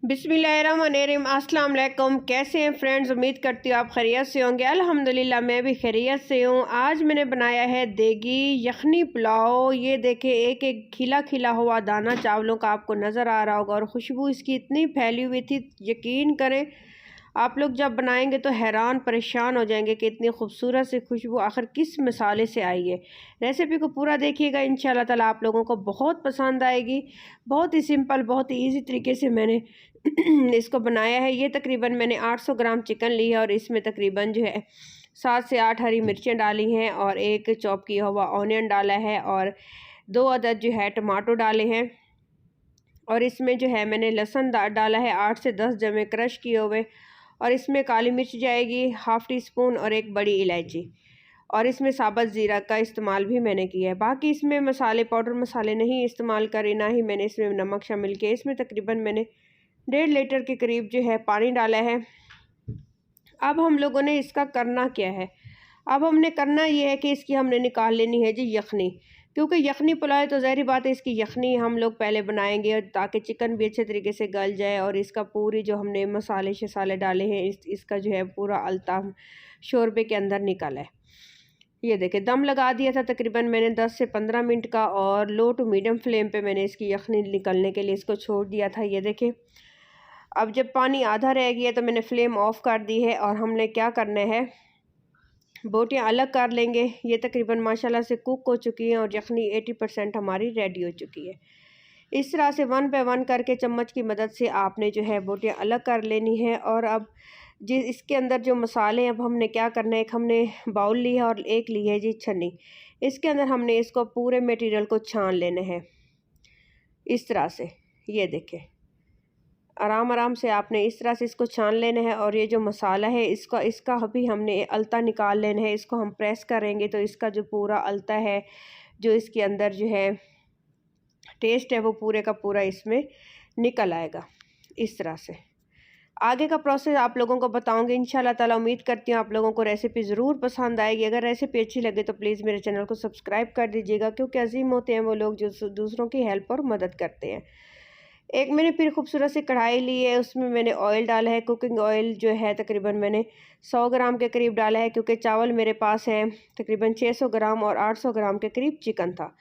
बिस्मिल्लाहिर्रहमानिर्रहीम। अस्सलाम वालेकुम। कैसे हैं फ्रेंड्स? उम्मीद करती हूँ आप खैरियत से होंगे। अल्हम्दुलिल्लाह मैं भी खैरियत से हूँ। आज मैंने बनाया है देगी यखनी पुलाव। ये देखें, एक एक खिला खिला हुआ दाना चावलों का आपको नज़र आ रहा होगा और खुशबू इसकी इतनी फैली हुई थी, यकीन करें आप लोग जब बनाएंगे तो हैरान परेशान हो जाएंगे कि इतनी खूबसूरत सी खुशबू आखिर किस मसाले से आई है। रेसिपी को पूरा देखिएगा, इंशाल्लाह ताला आप लोगों को बहुत पसंद आएगी। बहुत ही सिंपल, बहुत ही इजी तरीके से मैंने इसको बनाया है। ये तकरीबन मैंने 800 ग्राम चिकन ली है और इसमें तकरीबन जो है 7 से 8 हरी मिर्चें डाली हैं और एक चॉप किया हुआ ऑनियन डाला है और 2 अदद जो है टमाटो डाले हैं और इसमें जो है मैंने लहसुन डाला है 8 से 10 जमे क्रश किए हुए और इसमें काली मिर्च जाएगी हाफ़ टी स्पून और एक बड़ी इलायची और इसमें साबुत ज़ीरा का इस्तेमाल भी मैंने किया है। बाकी इसमें मसाले, पाउडर मसाले नहीं इस्तेमाल करे, ना ही मैंने इसमें नमक शामिल किया। इसमें तकरीबन मैंने 1.5 लीटर के करीब जो है पानी डाला है। अब हम लोगों ने इसका करना क्या है? अब हमने करना ये है कि इसकी हमने निकाल लेनी है जी यखनी, क्योंकि यखनी पुलाव है तो ज़ाहिर बात है इसकी यखनी हम लोग पहले बनाएंगे ताकि चिकन भी अच्छे तरीके से गल जाए और इसका पूरी जो हमने मसाले शसाले डाले हैं इसका जो है पूरा अल्ताफ शोरबे के अंदर निकल है। ये देखिए, दम लगा दिया था तकरीबन मैंने 10 से 15 मिनट का और लो टू मीडियम फ्लेम पे मैंने इसकी यखनी निकलने के लिए इसको छोड़ दिया था। ये देखिए, अब जब पानी आधा रह गया तो मैंने फ्लेम ऑफ कर दी है और हमने क्या करना है, बोटियाँ अलग कर लेंगे। ये तकरीबन माशाल्लाह से कुक हो चुकी हैं और यखनी 80% हमारी रेडी हो चुकी है। इस तरह से 1 बाय 1 करके चम्मच की मदद से आपने जो है बोटियाँ अलग कर लेनी है। और अब जी इसके अंदर जो मसाले, अब हमने क्या करना है, एक हमने बाउल लिया और एक ली है जी छन्नी। इसके अंदर हमने इसको पूरे मटेरियल को छान लेना है इस तरह से। ये देखें, आराम आराम से आपने इस तरह से इसको छान लेना है और ये जो मसाला है इसका अभी हमने अलता निकाल लेना है। इसको हम प्रेस करेंगे तो इसका जो पूरा अलता है, जो इसके अंदर जो है टेस्ट है, वो पूरे का पूरा इसमें निकल आएगा। इस तरह से आगे का प्रोसेस आप लोगों को बताऊंगी इंशाल्लाह ताला। उम्मीद करती हूँ आप लोगों को रेसिपी ज़रूर पसंद आएगी। अगर रेसिपी अच्छी लगे तो प्लीज़ मेरे चैनल को सब्सक्राइब कर दीजिएगा, क्योंकि अजीम होते हैं वो लोग जो दूसरों की हेल्प और मदद करते हैं। एक मैंने फिर खूबसूरत सी कढ़ाई ली है, उसमें मैंने ऑयल डाला है। कुकिंग ऑयल जो है तकरीबन मैंने 100 ग्राम के करीब डाला है, क्योंकि चावल मेरे पास हैं तकरीबन 600 ग्राम और 800 ग्राम के करीब चिकन था।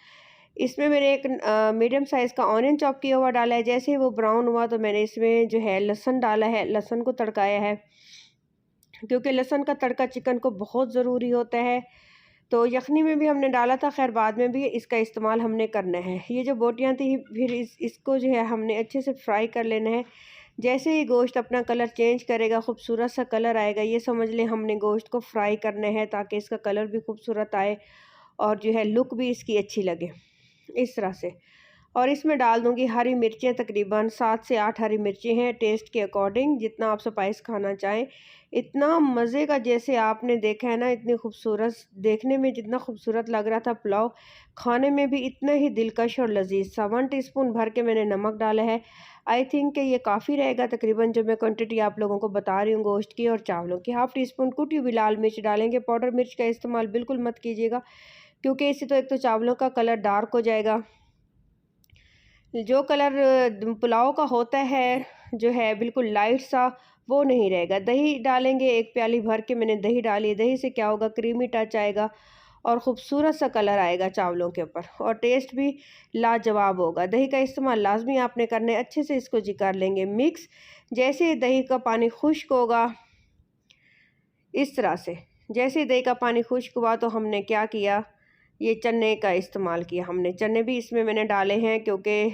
इसमें मैंने एक मीडियम साइज़ का ऑनियन चॉप किया हुआ डाला है। जैसे ही वो ब्राउन हुआ तो मैंने इसमें जो है लहसुन डाला है, लहसुन को तड़काया है, क्योंकि लहसुन का तड़का चिकन को बहुत ज़रूरी होता है। तो यखनी में भी हमने डाला था, खैर बाद में भी इसका इस्तेमाल हमने करना है। ये जो बोटियाँ थी फिर इसको जो है हमने अच्छे से फ्राई कर लेना है। जैसे ही गोश्त अपना कलर चेंज करेगा, खूबसूरत सा कलर आएगा, ये समझ लें हमने गोश्त को फ्राई करना है ताकि इसका कलर भी खूबसूरत आए और जो है लुक भी इसकी अच्छी लगे इस तरह से। और इसमें डाल दूंगी हरी मिर्चें, तकरीबन 7 से 8 हरी मिर्चें हैं, टेस्ट के अकॉर्डिंग जितना आप स्पाइस खाना चाहें। इतना मज़े का जैसे आपने देखा है ना, इतनी खूबसूरत, देखने में जितना खूबसूरत लग रहा था पुलाव, खाने में भी इतना ही दिलकश और लजीज सा। 1 टीस्पून भर के मैंने नमक डाला है। आई थिंक कि ये काफ़ी रहेगा तकरीबन, जो मैं क्वान्टिटी आप लोगों को बता रही हूँ गोश्त की और चावलों की। हाफ़ टी स्पून कुटी हुई लाल मिर्च डालेंगे। पाउडर मिर्च का इस्तेमाल बिल्कुल मत कीजिएगा, क्योंकि इससे तो एक तो चावलों का कलर डार्क हो जाएगा। जो कलर पुलाव का होता है जो है बिल्कुल लाइट सा, वो नहीं रहेगा। दही डालेंगे, एक प्याली भर के मैंने दही डाली। दही से क्या होगा, क्रीमी टच आएगा और ख़ूबसूरत सा कलर आएगा चावलों के ऊपर और टेस्ट भी लाजवाब होगा। दही का इस्तेमाल लाजमी आपने करना है। अच्छे से इसको जी कर लेंगे मिक्स। जैसे ही दही का पानी खुश्क होगा इस तरह से, जैसे ही दही का पानी खुश्क हुआ तो हमने क्या किया, ये चने का इस्तेमाल किया हमने। चने भी इसमें मैंने डाले हैं, क्योंकि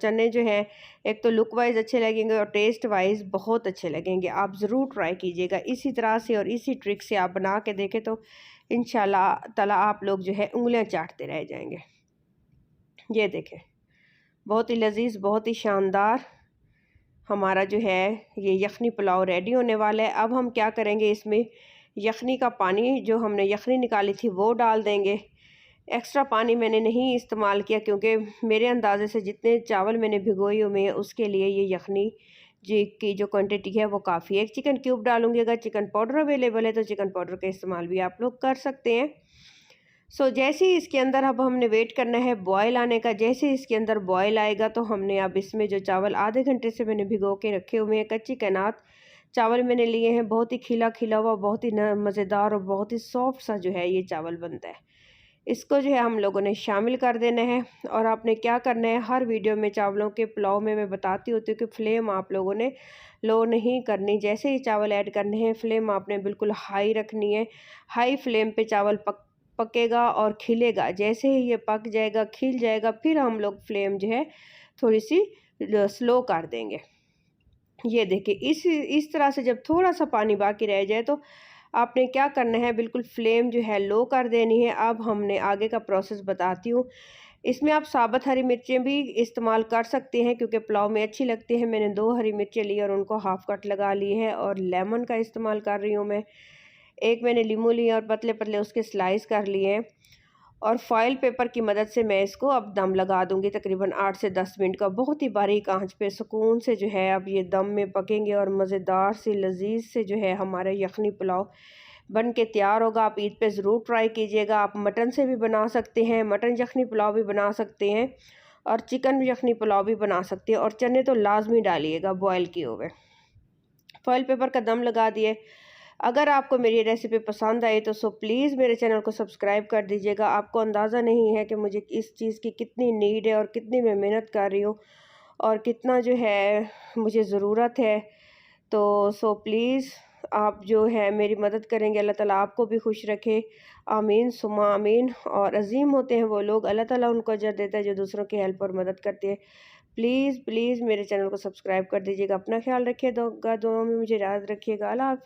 चने जो हैं एक तो लुक वाइज अच्छे लगेंगे और टेस्ट वाइज बहुत अच्छे लगेंगे। आप ज़रूर ट्राई कीजिएगा इसी तरह से और इसी ट्रिक से आप बना के देखें तो इंशाल्लाह ताला आप लोग जो है उंगलियां चाटते रह जाएंगे। ये देखें, बहुत ही लजीज, बहुत ही शानदार हमारा जो है ये यखनी पुलाव रेडी होने वाला है। अब हम क्या करेंगे, इसमें यखनी का पानी जो हमने यखनी निकाली थी वो डाल देंगे। एक्स्ट्रा पानी मैंने नहीं इस्तेमाल किया, क्योंकि मेरे अंदाज़े से जितने चावल मैंने भिगोए हुए हैं उसके लिए ये यखनी जी की जो क्वांटिटी है वो काफ़ी है। एक चिकन क्यूब डालूंगी। अगर चिकन पाउडर अवेलेबल है तो चिकन पाउडर का इस्तेमाल भी आप लोग कर सकते हैं। जैसे ही इसके अंदर अब हमने वेट करना है बॉयल आने का। जैसे इसके अंदर बॉयल आएगा तो हमने अब इसमें जो चावल आधे घंटे से मैंने भिगो के रखे हुए हैं, कच्ची कैनात चावल मैंने लिए हैं। बहुत ही खिला खिला हुआ, बहुत ही मज़ेदार और बहुत ही सॉफ्ट सा जो है ये चावल बनता है। इसको जो है हम लोगों ने शामिल कर देना है। और आपने क्या करना है, हर वीडियो में चावलों के पुलाव में मैं बताती होती हूँ कि फ्लेम आप लोगों ने लो नहीं करनी। जैसे ही चावल ऐड करने हैं फ्लेम आपने बिल्कुल हाई रखनी है। हाई फ्लेम पे चावल पकेगा और खिलेगा। जैसे ही ये पक जाएगा, खिल जाएगा, फिर हम लोग फ्लेम जो है थोड़ी सी स्लो कर देंगे। ये देखिए इस तरह से जब थोड़ा सा पानी बाकी रह जाए तो आपने क्या करना है, बिल्कुल फ्लेम जो है लो कर देनी है। अब हमने आगे का प्रोसेस बताती हूँ। इसमें आप साबुत हरी मिर्चें भी इस्तेमाल कर सकते हैं क्योंकि पुलाव में अच्छी लगती है। मैंने 2 हरी मिर्चें ली और उनको हाफ कट लगा ली है। और लेमन का इस्तेमाल कर रही हूँ मैं। एक मैंने लीमू लिया और पतले पतले उसके स्लाइस कर लिए हैं। और फॉइल पेपर की मदद से मैं इसको अब दम लगा दूंगी तकरीबन 8 से 10 मिनट का। बहुत ही बारीक आंच पे सुकून से जो है अब ये दम में पकेंगे और मज़ेदार से लजीज से जो है हमारे यखनी पुलाव बन के तैयार होगा। आप ईद पे ज़रूर ट्राई कीजिएगा। आप मटन से भी बना सकते हैं, मटन यखनी पुलाव भी बना सकते हैं और चिकन यखनी पुलाव भी बना सकते हैं। और चने तो लाजमी डालिएगा बॉयल किए हुए। फॉइल पेपर का दम लगा दिए। अगर आपको मेरी रेसिपी पसंद आई तो प्लीज़ मेरे चैनल को सब्सक्राइब कर दीजिएगा। आपको अंदाज़ा नहीं है कि मुझे इस चीज़ की कितनी नीड है और कितनी मैं मेहनत कर रही हूँ और कितना जो है मुझे ज़रूरत है। तो प्लीज़ आप जो है मेरी मदद करेंगे, अल्लाह ताला आपको भी खुश रखे। आमीन सुम्मा आमीन। और अजीम होते हैं वो लोग, अल्लाह ताला उनको अजर देता है जो दूसरों की हेल्प और मदद करते हैं। प्लीज़ प्लीज़ मेरे चैनल को सब्सक्राइब कर दीजिएगा। अपना ख्याल रखिएगा, दुआ में मुझे याद रखिएगा। अल्लाह हाफ़िज़।